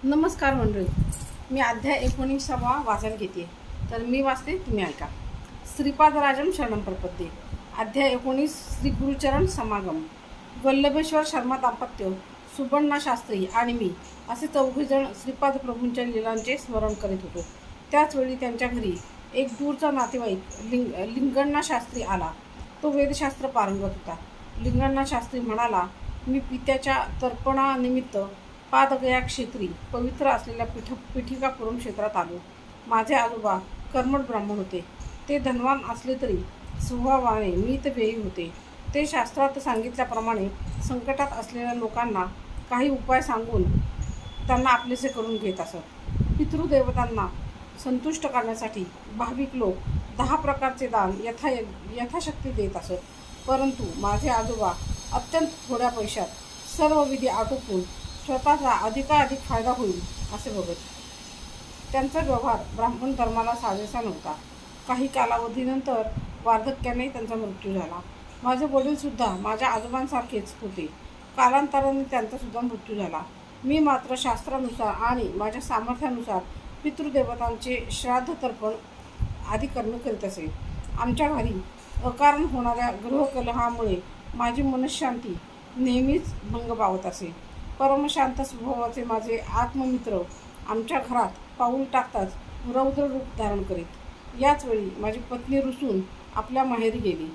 नमस्कार मंडळी, मी अध्याय 19वा वाचन घेते. तर मी वाचते, तुम्ही ऐका. श्रीपादराजम शरणम प्रपद्ये. अध्याय 19. श्री गुरुचरण समागम. वल्लभेश्वर शर्मा दाम्पत्य, सुबण्णा शास्त्री आणि मी असे 4 जण श्रीपाद प्रभूंच्या लीलांचे स्मरण करीत होतो. त्याचवेळी त्यांच्या घरी एक दूरचा नातेवाईक लिंगण्णा शास्त्री आला. तो वेदशास्त्र पारंगत होता. लिंगण्णा शास्त्री म्हणाला, मी पित्याच्या तर्पणानिमित्त पादगया क्षेत्री पवित्र असलेल्या पिठिकापुरम क्षेत्रात आलो. माझे आजोबा कर्मठ ब्राह्मण होते. ते धनवान असले तरी स्वभावाने मितव्ययी होते. ते शास्त्रात सांगितल्याप्रमाणे संकटात असलेल्या लोकांना काही उपाय सांगून त्यांना आपलेसे करून घेत असत. पितृदेवतांना संतुष्ट करण्यासाठी भाविक लोक 10 प्रकारचे दान यथाशक्ती देत असत. परंतु माझे आजोबा अत्यंत थोड्या पैशात सर्व विधी आटोपून स्वतःचा अधिकाधिक फायदा होईल असे बघत. त्यांचा व्यवहार ब्राह्मण धर्माला साजेसा नव्हता. काही कालावधीनंतर वार्धक्याने त्यांचा मृत्यू झाला. माझे वडीलसुद्धा माझ्या आजोबांसारखेच होते. कालांतराने त्यांचासुद्धा मृत्यू झाला. मी मात्र शास्त्रानुसार आणि माझ्या सामर्थ्यानुसार पितृदेवतांचे श्राद्ध तर्पण आदी कर्म करीत असे. आमच्या घरी अकारण होणाऱ्या गृहकलहामुळे माझी मनःशांती नेहमीच भंग पावत असे. परमशांत स्वभावाचे माझे आत्ममित्र आमच्या घरात पाऊल टाकताच रौद्र रूप धारण करीत. याच वेळी माझी पत्नी रुसून आपल्या माहेरी गेली.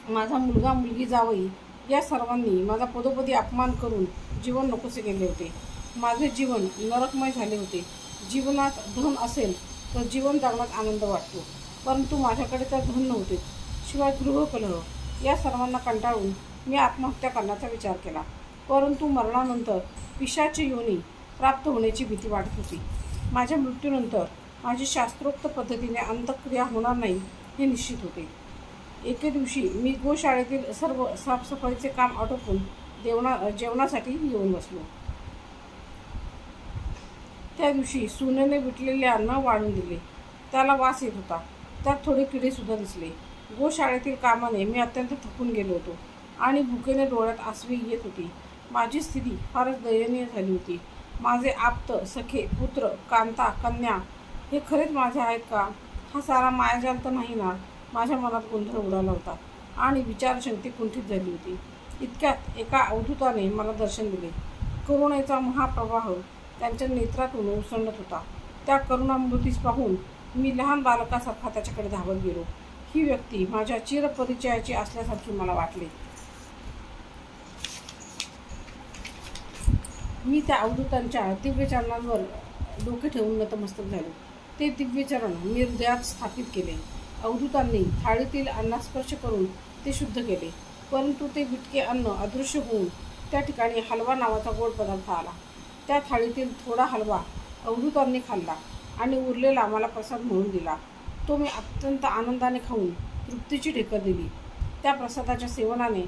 माझा मुलगा मुलगी जावई या सर्वांनी माझा पदोपदी अपमान करून जीवन नकोसे केले होते. माझे जीवन नरकमय झाले होते. जीवनात धन असेल तर जीवन जगण्यात आनंद वाटतो, परंतु माझ्याकडे तर धन नव्हतेच. शिवाय गृहकलह या सर्वांना कंटाळून मी आत्महत्या करण्याचा विचार केला. परंतु मरणानंतर पिशाची योनी प्राप्त होण्याची भीती वाटत होती. माझ्या मृत्यूनंतर माझी शास्त्रोक्त पद्धतीने अंतक्रिया होणार नाही हे निश्चित होते. एके दिवशी मी गोशाळेतील सर्व साफसफाईचे काम आटोपून जेवणासाठी येऊन बसलो. त्या दिवशी सुनेने विटलेले अन्न वाढून दिले. त्याला वास येत होता. त्यात थोडे किडेसुद्धा दिसले. गोशाळेतील कामाने मी अत्यंत थकून गेलो होतो आणि भुकेने डोळ्यात आसवे येत होती. माझी स्थिती फारच दयनीय झाली होती. माझे आप्त, सखे, पुत्र, कांता, कन्या हे खरेच माझे आहेत का? हा सारा मायाजाल तर नाही ना? माझ्या मनात गोंधळ उडाला होता आणि विचारशक्ती कुंठित झाली होती. इतक्यात एका अवधूताने मला दर्शन दिले. करुणेचा महाप्रवाह त्यांच्या नेत्रातून उसळत होता. त्या करुणामृतीस पाहून मी लहान बालकासारखा त्याच्याकडे धावत गेलो. ही व्यक्ती माझ्या चिरपरिचयाची असल्यासारखी मला वाटले. मी त्या अवधूतांच्या दिव्यचरणांवर डोके ठेवून नतमस्तक झालो. ते दिव्यचरण मी हृदयात स्थापित केले. अवधूतांनी थाळीतील अन्नास्पर्श करून ते शुद्ध केले, परंतु ते विटके अन्न अदृश्य होऊन त्या ठिकाणी हलवा नावाचा गोड पदार्थ आला. त्या थाळीतील थोडा हलवा अवधूतांनी खाल्ला आणि उरलेला मला प्रसाद म्हणून दिला. तो मी अत्यंत आनंदाने खाऊन तृप्तीची ढेकर दिली. त्या प्रसादाच्या सेवनाने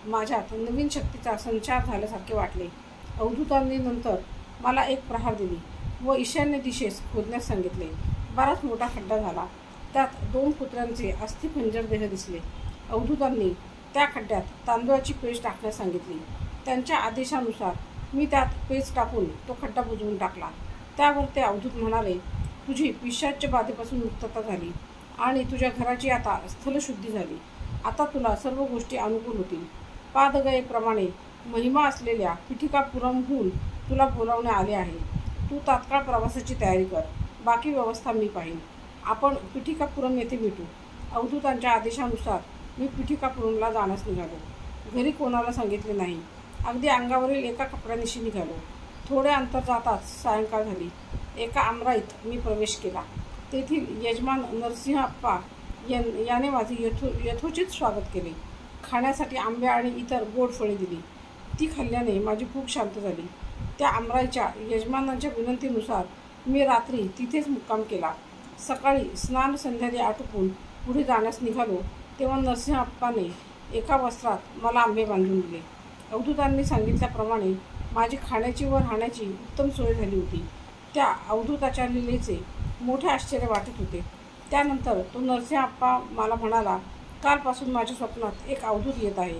माझ्यात नवीन शक्तीचा संचार झाल्यासारखे वाटले. अवधूतांनी नंतर मला एक प्रहार दिली व ईशान्य दिशेस खोदण्यास सांगितले. बराच मोठा खड्डा झाला. त्यात 2 कुत्र्यांचे अस्थिपंजर देह दिसले. अवधूतांनी त्या खड्ड्यात तांदूळाची पेज टाकण्यास सांगितली. त्यांच्या आदेशानुसार मी त्यात पेज टाकून तो खड्डा बुजवून टाकला. त्यावर ते अवधूत म्हणाले, तुझी पिशाच्य बाधेपासून मुक्तता झाली आणि तुझ्या घराची आता स्थलशुद्धी झाली. आता तुला सर्व गोष्टी अनुकूल होतील. पादगयेप्रमाणे महिमा असलेल्या पिठिकापुरमहून तुला बोलावणे आले आहे. तू तात्काळ प्रवासाची तयारी कर. बाकी व्यवस्था मी पाहीन. आपण पिठिकापुरम येथे भेटू. अवधूतांच्या आदेशानुसार मी पिठिकापुरमला जाण्यास निघालो. घरी कोणाला सांगितले नाही. अगदी अंगावरील एका कपड्यानिशी निघालो. थोडे अंतर जाताच सायंकाळ झाली. एका आमराईत मी प्रवेश केला. तेथील यजमान नरसिंहप्पा याने माझे यथोचित स्वागत केले. खाण्यासाठी आंबे आणि इतर गोड फळे दिली. ती खाल्ल्याने माझी भूक शांत झाली. त्या आमराईच्या यजमानांच्या विनंतीनुसार मी रात्री तिथेच मुक्काम केला. सकाळी स्नान संध्यादी आटोपून पुढे जाण्यास निघालो तेव्हा नरसिंहप्पाने एका वस्त्रात मला आंबे बांधून दिले. अवधूतांनी सांगितल्याप्रमाणे माझी खाण्याची व राहण्याची उत्तम सोय झाली होती. त्या अवधूताच्या लीलेचे मोठे आश्चर्य वाटत होते. त्यानंतर तो नरसिंहप्पा मला म्हणाला, कालपासून माझ्या स्वप्नात एक अवधूत येत आहे.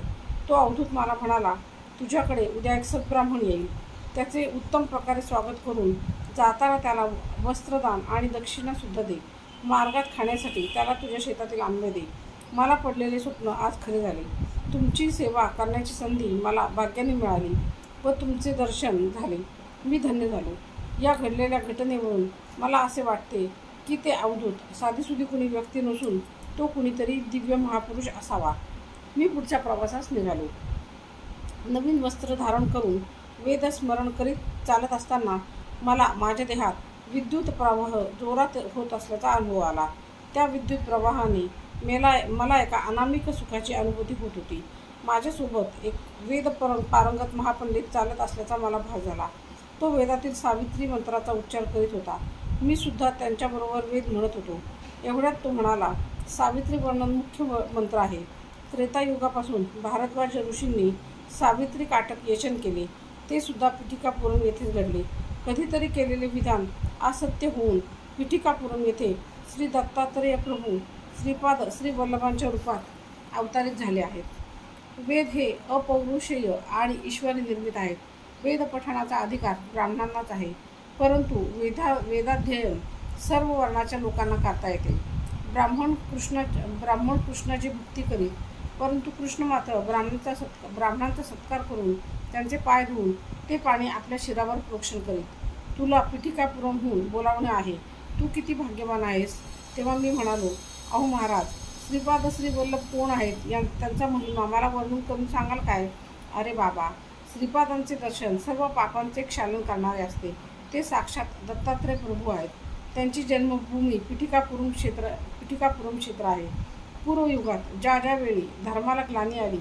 तो अवधूत मला म्हणाला, तुझ्याकडे उद्या एक सद्ब्राह्मण येईल. त्याचे उत्तम प्रकारे स्वागत करून जाताना त्याला वस्त्रदान आणि दक्षिणासुद्धा दे. मार्गात खाण्यासाठी त्याला तुझ्या शेतातील आंबे दे. मला पडलेले स्वप्न आज खरे झाले. तुमची सेवा करण्याची संधी मला भाग्याने मिळाली व तुमचे दर्शन झाले. मी धन्य झालो. या घडलेल्या घटनेवरून मला असे वाटते की ते अवधूत साधीसुधी कुणी व्यक्ती नसून तो कुणीतरी दिव्य महापुरुष असावा. मी पुढच्या प्रवासास निघालो. नवीन वस्त्र धारण करून वेद स्मरण करीत चालत असताना मला माझ्या देहात विद्युत प्रवाह जोरात होत असल्याचा अनुभव आला. त्या विद्युत प्रवाहाने मला एका अनामिक सुखाची अनुभूती होत होती. माझ्यासोबत एक पारंगत महापंडित चालत असल्याचा मला भास झाला. तो वेदातील सावित्री मंत्राचा उच्चार करीत होता. मी सुद्धा त्यांच्याबरोबर वेद म्हणत होतो. एवढ्यात तो म्हणाला, सावित्री वर्णन मुख्य मंत्र आहे. त्रेतायुगापासून भारद्वाज ऋषींनी सावित्री काटक यचन केले. ते सुद्धा पिठिकापुरम येथेच घडले. कधीतरी केलेले विधान असत्य होऊन पिठिकापुरम येथे श्री दत्तात्रेय प्रभू श्रीपाद श्री वल्लभांच्या रूपात अवतरित झाले आहेत. वेद हे अपौरुषेय आणि ईश्वरी निर्मित आहेत. वेद पठणाचा अधिकार ब्राह्मणांनाच आहे, परंतु वेदाध्ययन सर्व वर्णाच्या लोकांना करता येते. ब्राह्मण कृष्णाची भक्ती करीत, परंतु कृष्ण मात्र ब्राह्मणांचा सत्कार करून त्यांचे पाय धुवून ते पाणी आपल्या शिरावर प्रोक्षण करीत. तुला पिठिकापुरमहून बोलावणे आहे. तू किती भाग्यवान आहेस. तेव्हा मी म्हणालो, अहो महाराज, श्रीपाद श्री वल्लभ कोण आहेत, त्यांचा महिमा मला वर्णन करून सांगाल काय. अरे बाबा, श्रीपादांचे दर्शन सर्व पापांचे क्षालन करणारे असते. ते साक्षात दत्तात्रेय प्रभू आहेत. त्यांची जन्मभूमी पिठिकापुरम क्षेत्र आहे. पूर्वयुगात ज्या वेळी धर्माला ग्लानी आली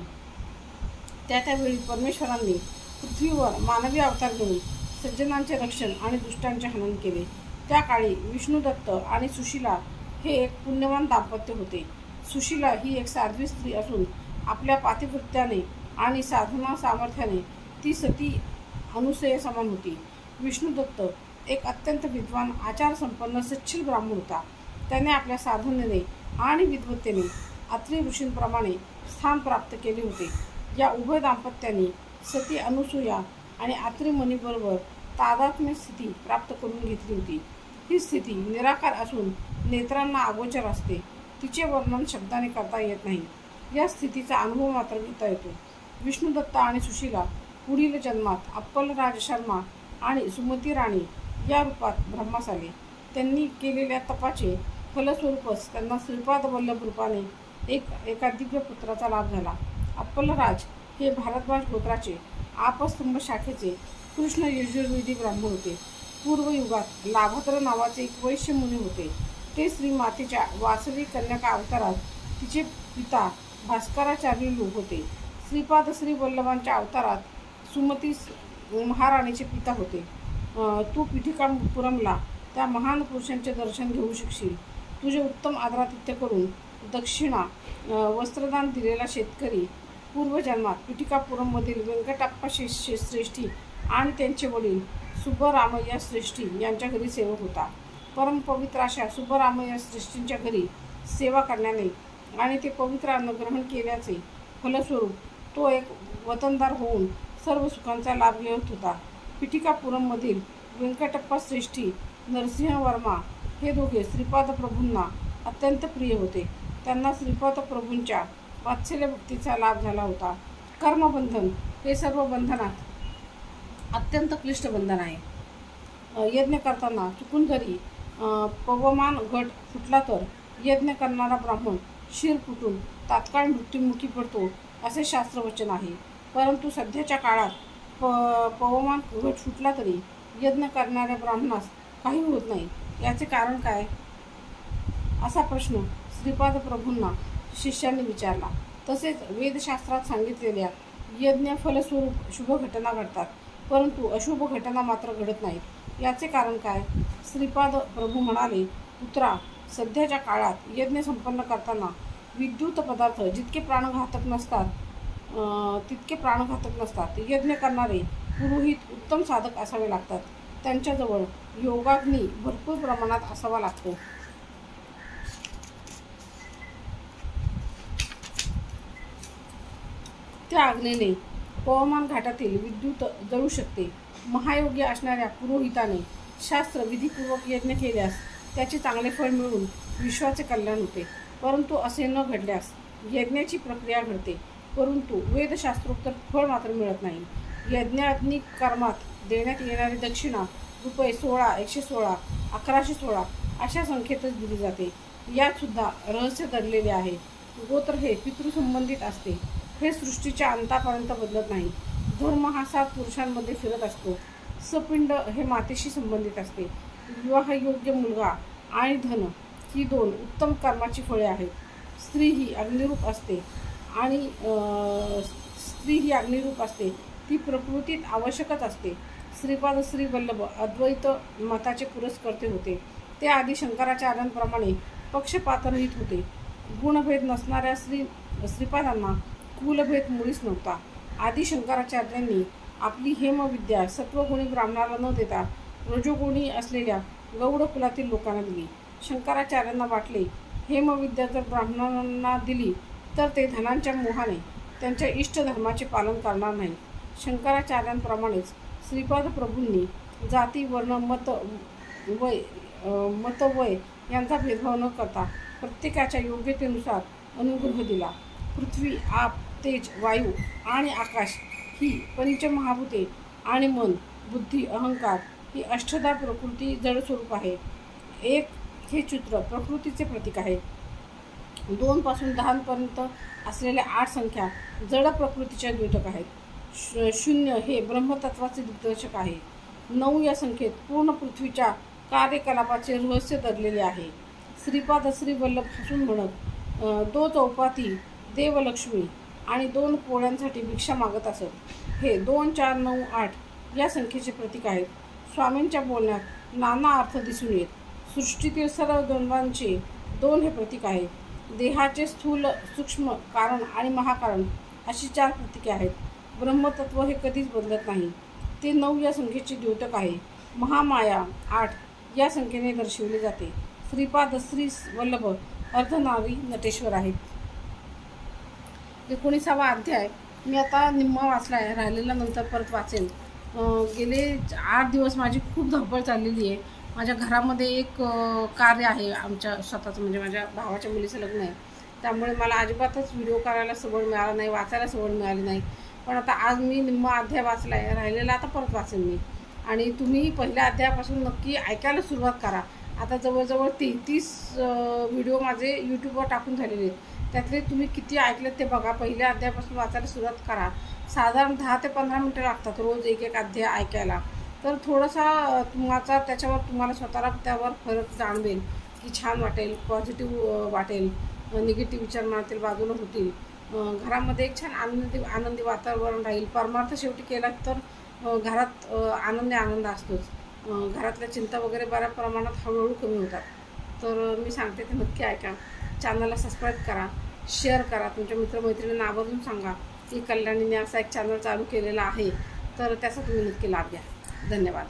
त्यावेळी परमेश्वरांनी पृथ्वीवर मानवी अवतार घेऊन सज्जनांचे रक्षण आणि दुष्टांचे हनन केले. त्या काळी विष्णुदत्त आणि सुशीला हे एक पुण्यवान दाम्पत्य होते. सुशीला ही एक साध्वी स्त्री असून आपल्या पातिवृत्याने आणि साधना सामर्थ्याने ती सती अनुसये समान होती. विष्णुदत्त एक अत्यंत विद्वान आचारसंपन्न सच्छील ब्राह्मण होता. त्याने आपल्या साधनेने आणि विद्वत्तेने अत्री ऋषींप्रमाणे स्थान प्राप्त केले होते. या उभय दाम्पत्यांनी सती अनुसूया आणि अत्री मुनीबरोबर तादात्म्य स्थिती प्राप्त करून घेतली होती. ही स्थिती निराकार असून नेत्रांना अगोचर असते. तिचे वर्णन शब्दाने करता येत नाही. या स्थितीचा अनुभव मात्र घेता येतो. विष्णुदत्त आणि सुशीला पुढील जन्मात अप्पलराज शर्मा आणि सुमती राणी या रूपात ब्रह्मास आले. त्यांनी केलेल्या तपाचे फलस्वरूपच त्यांना श्रीपाद वल्लभ रूपाने एका दिव्य पुत्राचा लाभ झाला. अप्पलराज हे भारद्वाज गोत्राचे आपस्तंभ शाखेचे कृष्ण यजुर्वेदी ब्राह्मण होते. पूर्वयुगात लाभद्र नावाचे एक वैश्य मुनी होते. ते श्री मातेच्या वासवी कन्यका अवतारात तिचे पिता भास्कराचार्य होते. श्रीपाद श्री वल्लभांच्या अवतारात सुमती महाराणीचे पिता होते. तू पिठिकापुरमला त्या महान पुरुषांचे दर्शन घेऊ शकशील. तुझे उत्तम आदरातिथ्य करून दक्षिणा वस्त्रदान दिलेला शेतकरी पूर्वजन्मात पिठिकापुरममधील व्यंकटप्पा श्रेष्ठी आणि त्यांचे वडील सुब्बरामय्या श्रेष्ठी यांच्या घरी सेवक होता. परमपवित्र अशा सुब्बरामय्या श्रेष्ठींच्या घरी सेवा करण्याने आणि ते पवित्र अन्न ग्रहण केल्याचे फलस्वरूप तो एक वतनदार होऊन सर्व सुखांचा लाभ घेत होता. पिठिकापुरममधील व्यंकटप्पा श्रेष्ठी नरसिंहवर्मा हे दोघे श्रीपाद प्रभूंना अत्यंत प्रिय होते. त्यांना श्रीपाद प्रभूंच्या वात्सल्य भक्तीचा लाभ झाला होता. कर्मबंधन हे सर्व बंधनात अत्यंत क्लिष्ट बंधन आहे. यज्ञ करताना चुकून जरी पवमान घट फुटला तर यज्ञ करणारा ब्राह्मण शिर फुटून तात्काळ मृत्युमुखी पडतो असे शास्त्रवचन आहे. परंतु सध्याच्या काळात पवमान घट फुटला तरी यज्ञ करणाऱ्या ब्राह्मणास काही होत नाही. याचे कारण काय, असा प्रश्न श्रीपाद प्रभूंना शिष्यांनी विचारला. तसेच वेदशास्त्रात सांगितलेल्या यज्ञ फलस्वरूप शुभ घटना घडतात, परंतु अशुभ घटना मात्र घडत नाहीत. याचे कारण काय. श्रीपाद प्रभू म्हणाले, पुत्रा, सध्याच्या काळात यज्ञ संपन्न करताना विद्युत पदार्थ जितके प्राणघातक नसतात तितके प्राणघातक नसतात. यज्ञ करणारे पुरोहित उत्तम साधक असावे लागतात. त्यांच्याजवळ योगाग्नी भरपूर प्रमाणात असावा लागतो. त्या अग्नीने पवमान घाटातील विद्युत जळू शकते. महायोग्य असणाऱ्या पुरोहिताने शास्त्र विधीपूर्वक यज्ञ केल्यास त्याचे चांगले फळ मिळून विश्वाचे कल्याण होते. परंतु असे न घडल्यास यज्ञाची प्रक्रिया घडते, परंतु वेदशास्त्रोक्त फळ मात्र मिळत नाही. यज्ञाग्नी कर्मात देण्यात येणारी दक्षिणा ₹16, 116, 1116 अशा संख्येतच दिली जाते. यात सुद्धा रहस्य दडलेले आहे. गोत्र हे पितृसंबंधित असते. हे सृष्टीच्या अंतापर्यंत बदलत नाही. धर्म हा 7 पुरुषांमध्ये फिरत असतो. सपिंड हे मातेशी संबंधित असते. विवाहयोग्य मुलगा आणि धन ही 2 उत्तम कर्माची फळे आहेत. स्त्री ही अग्निरूप असते. ती प्रकृतीत आवश्यकच असते. श्रीपाद श्री वल्लभ अद्वैत मताचे पुरस्कर्ते होते. ते आधी शंकराचार्यांप्रमाणे पक्षपातरहित होते. गुणभेद नसणाऱ्या श्रीपादांना कुलभेद मुळीच नव्हता. आदी शंकराचार्यांनी आपली हेमविद्या सत्वगुणी ब्राह्मणाला न देता रजोगुणी असलेल्या गौड कुलातील लोकांना दिली. शंकराचार्यांना वाटले, हेमविद्या जर ब्राह्मणांना दिली तर ते धनांच्या मोहाने त्यांच्या इष्टधर्माचे पालन करणार नाही. शंकराचार्यांप्रमाणेच श्रीपाद प्रभूंनी जाती, वर्ण, मत, वय यांचा भेदभाव न करता प्रत्येकाच्या योग्यतेनुसार अनुग्रह दिला. पृथ्वी, आप, तेज, वायू आणि आकाश ही पंचमहाभूते आणि मन, बुद्धी, अहंकार ही अष्टधा प्रकृती जडस्वरूप आहे. 1 हे चित्र प्रकृतीचे प्रतीक आहे. 2 पासून 10 पर्यंत असलेल्या 8 संख्या जड प्रकृतीच्या द्योतक आहेत. 0 हे ब्रह्मतत्वाचे दिग्दर्शक आहे. 9 या संख्येत पूर्ण पृथ्वीच्या कार्यकलापाचे रहस्य दडलेले आहे. श्रीपाद श्री वल्लभ हसून म्हणत 2 चौपाती देवलक्ष्मी आणि 2 पोळ्यांसाठी भिक्षा मागत असत. हे 2, 4, 9, 8 या संख्येचे प्रतीक आहेत. स्वामींच्या बोलण्यात नाना अर्थ दिसून येत. सृष्टीतील सर्व द्वंद्वांचे 2 हे प्रतीक आहे. देहाचे स्थूल, सूक्ष्म, कारण आणि महाकारण अशी 4 प्रतीके आहेत. ब्रह्मतत्व हे कधीच बदलत नाही. ते 9 या संख्येचे द्योतक आहे. महामाया 8 या संख्येने दर्शविले जाते. श्रीपाद श्री वल्लभ अर्धनारी नटेश्वर आहेत. 19वा अध्याय मी आता निम्मा वाचला आहे. राहिलेला नंतर परत वाचेन. गेले 8 दिवस माझी खूप धावपळ चाललेली आहे. माझ्या घरामध्ये एक कार्य आहे आमच्या स्वतःचं, म्हणजे माझ्या भावाच्या मुलीचं लग्न आहे. त्यामुळे मला अजिबातच व्हिडिओ करायला सवड मिळाला नाही, वाचायला सवड मिळाली नाही. पण आता आज मी निम्मा अध्याय वाचला आहे. राहिलेला आता परत वाचेन मी. आणि तुम्ही पहिल्या अध्यायापासून नक्की ऐकायला सुरुवात करा. आता जवळजवळ 33 व्हिडिओ माझे यूट्यूबवर टाकून झालेले आहेत. त्यातले तुम्ही किती ऐकलेत ते बघा. पहिल्या अध्यायापासून वाचायला सुरुवात करा. साधारण 10 ते 15 मिनटं लागतात रोज एक अध्याय ऐकायला. तर थोडासा तुम्हाला स्वतःला त्यावर फरक जाणवेल की छान वाटेल, पॉझिटिव्ह वाटेल, निगेटिव्ह विचार मनातील बाजूला होतील. घरामध्ये एक छान आनंदी वातावरण राहील. परमार्थ शेवटी केला तर घरात आनंद असतोच. घरातल्या चिंता वगैरे बऱ्या प्रमाणात हळूहळू कमी होतात. तर मी सांगते ते नक्की ऐका. चॅनलला सबस्क्राईब करा, शेअर करा, तुमच्या मित्रमैत्रिणींना आवर्जून सांगा की कल्याणीने असा एक चॅनल चालू केलेला आहे. तर त्याचा तुम्ही नक्की लाभ घ्या. धन्यवाद.